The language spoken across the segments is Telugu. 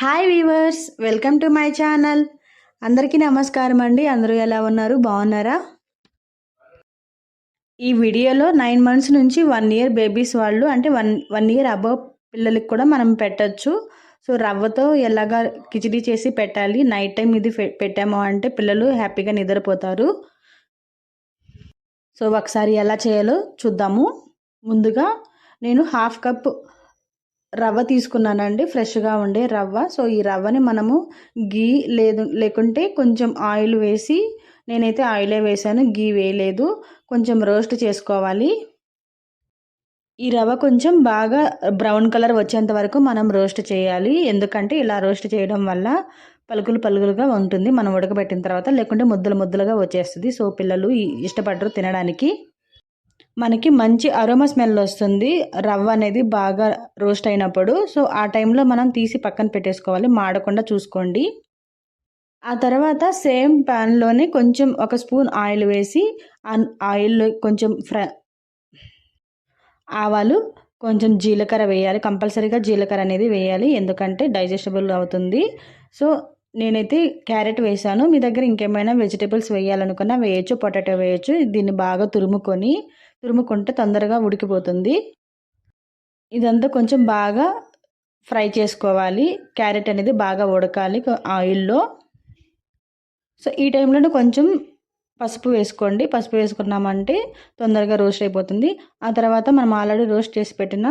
Hi weavers, welcome to my channel. అందరికీ నమస్కారం అండి. అందరూ ఎలా ఉన్నారు? బాగున్నారా? ఈ వీడియోలో 9 మంత్స్ నుంచి 1 ఇయర్ బేబీస్ వాళ్ళు అంటే వన్ ఇయర్ అబవ్ పిల్లలకి కూడా మనం పెట్టచ్చు. సో రవ్వతో ఎలాగా కిచిడి చేసి పెట్టాలి, నైట్ టైం ఇది పెట్టాము అంటే పిల్లలు హ్యాపీగా నిద్రపోతారు. సో ఒకసారి ఎలా చేయాలో చూద్దాము. ముందుగా నేను 1/2 కప్ రవ్వ తీసుకున్నానండి, ఫ్రెష్గా ఉండే రవ్వ. సో ఈ రవ్వని మనము గీ లేకుంటే కొంచెం ఆయిల్ వేసి, నేనైతే ఆయిలే వేసాను, గీ వేయలేదు, కొంచెం రోస్ట్ చేసుకోవాలి. ఈ రవ్వ కొంచెం బాగా బ్రౌన్ కలర్ వచ్చేంత వరకు మనం రోస్ట్ చేయాలి. ఎందుకంటే ఇలా రోస్ట్ చేయడం వల్ల పలుకులుగా ఉంటుంది మనం ఉడకబెట్టిన తర్వాత, లేకుంటే ముద్దలుగా వచ్చేస్తుంది. సో పిల్లలు ఇష్టపడరు తినడానికి. మనకి మంచి అరోమా స్మెల్ వస్తుంది రవ్వ అనేది బాగా రోస్ట్ అయినప్పుడు. సో ఆ టైంలో మనం తీసి పక్కన పెట్టేసుకోవాలి, మాడకుండా చూసుకోండి. ఆ తర్వాత సేమ్ ప్యాన్లోనే కొంచెం 1 స్పూన్ ఆయిల్ వేసి, ఆయిల్లో కొంచెం ఆవాలు, కొంచెం జీలకర్ర వేయాలి. కంపల్సరీగా జీలకర్ర అనేది వేయాలి, ఎందుకంటే డైజెస్టబుల్ అవుతుంది. సో నేనైతే క్యారెట్ వేసాను, మీ దగ్గర ఇంకేమైనా వెజిటేబుల్స్ వేయాలనుకున్నా వేయచ్చు, పొటాటో వేయచ్చు. దీన్ని బాగా తురుముకుంటే తొందరగా ఉడికిపోతుంది. ఇదంతా కొంచెం బాగా ఫ్రై చేసుకోవాలి. క్యారెట్ అనేది బాగా ఉడకాలి ఆయిల్లో. సో ఈ టైంలోనే కొంచెం పసుపు వేసుకోండి. పసుపు వేసుకున్నామంటే తొందరగా రోస్ట్ అయిపోతుంది. ఆ తర్వాత మనం ఆల్రెడీ రోస్ట్ చేసి పెట్టిన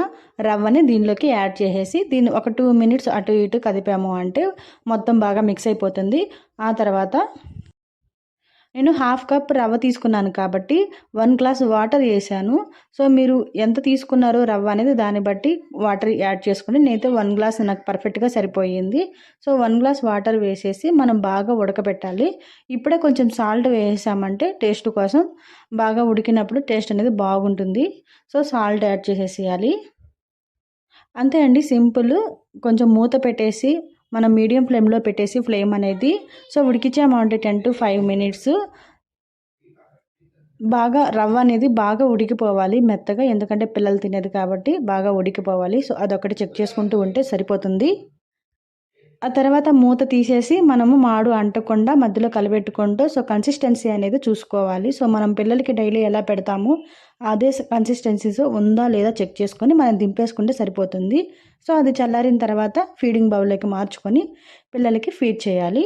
రవ్వని దీనిలోకి యాడ్ చేసేసి, దీన్ని ఒక 2 మినిట్స్ అటు ఇటు కదిపాము అంటే మొత్తం బాగా మిక్స్ అయిపోతుంది. ఆ తర్వాత నేను 1/2 కప్ రవ్వ తీసుకున్నాను కాబట్టి 1 గ్లాస్ వాటర్ వేసాను. సో మీరు ఎంత తీసుకున్నారో రవ్వ అనేది దాన్ని బట్టి వాటర్ యాడ్ చేసుకోండి. నేనైతే 1 గ్లాస్ నాకు పర్ఫెక్ట్గా సరిపోయింది. సో 1 గ్లాస్ వాటర్ వేసేసి మనం బాగా ఉడకబెట్టాలి. ఇప్పుడే కొంచెం సాల్ట్ వేసామంటే టేస్ట్ కోసం, బాగా ఉడికినప్పుడు టేస్ట్ అనేది బాగుంటుంది. సో సాల్ట్ యాడ్ చేసేసేయాలి. అంతే అండి, సింపుల్. కొంచెం మూత పెట్టేసి మనం మీడియం ఫ్లేమ్లో పెట్టేసి ఫ్లేమ్ అనేది సో ఉడికించామంటే 10 to 5 మినిట్స్ బాగా రవ్వ అనేది బాగా ఉడికిపోవాలి మెత్తగా, ఎందుకంటే పిల్లలు తినేది కాబట్టి బాగా ఉడికిపోవాలి. సో అదొకటి చెక్ చేసుకుంటూ ఉంటే సరిపోతుంది. ఆ తర్వాత మూత తీసేసి మనము మాడు అంటకుండా మధ్యలో కలబెట్టుకుంటూ సో కన్సిస్టెన్సీ అనేది చూసుకోవాలి. సో మనం పిల్లలకి డైలీ ఎలా పెడతామో అదే కన్సిస్టెన్సీస్ ఉందా లేదా చెక్ చేసుకొని మనం దింపేసుకుంటే సరిపోతుంది. సో అది చల్లారిన తర్వాత ఫీడింగ్ బౌల్లోకి మార్చుకొని పిల్లలకి ఫీడ్ చేయాలి.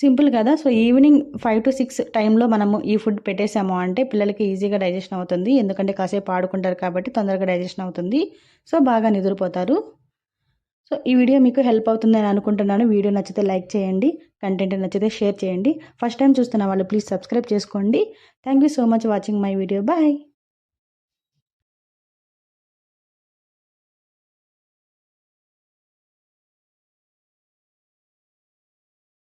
సింపుల్ కదా. సో ఈవినింగ్ 5 to 6 టైంలో మనము ఈ ఫుడ్ పెట్టేసాము అంటే పిల్లలకి ఈజీగా డైజెషన్ అవుతుంది, ఎందుకంటే కాసేపు ఆడుకుంటారు కాబట్టి తొందరగా డైజెషన్ అవుతుంది. సో బాగా నిద్రపోతారు. సో ఈ వీడియో మీకు హెల్ప్ అవుతుందని అనుకుంటున్నాను. వీడియో నచ్చితే లైక్ చేయండి, కంటెంట్ నచ్చితే షేర్ చేయండి. ఫస్ట్ టైం చూస్తున్న వాళ్ళు ప్లీజ్ సబ్స్క్రైబ్ చేసుకోండి. Thank you so much watching my video. Bye.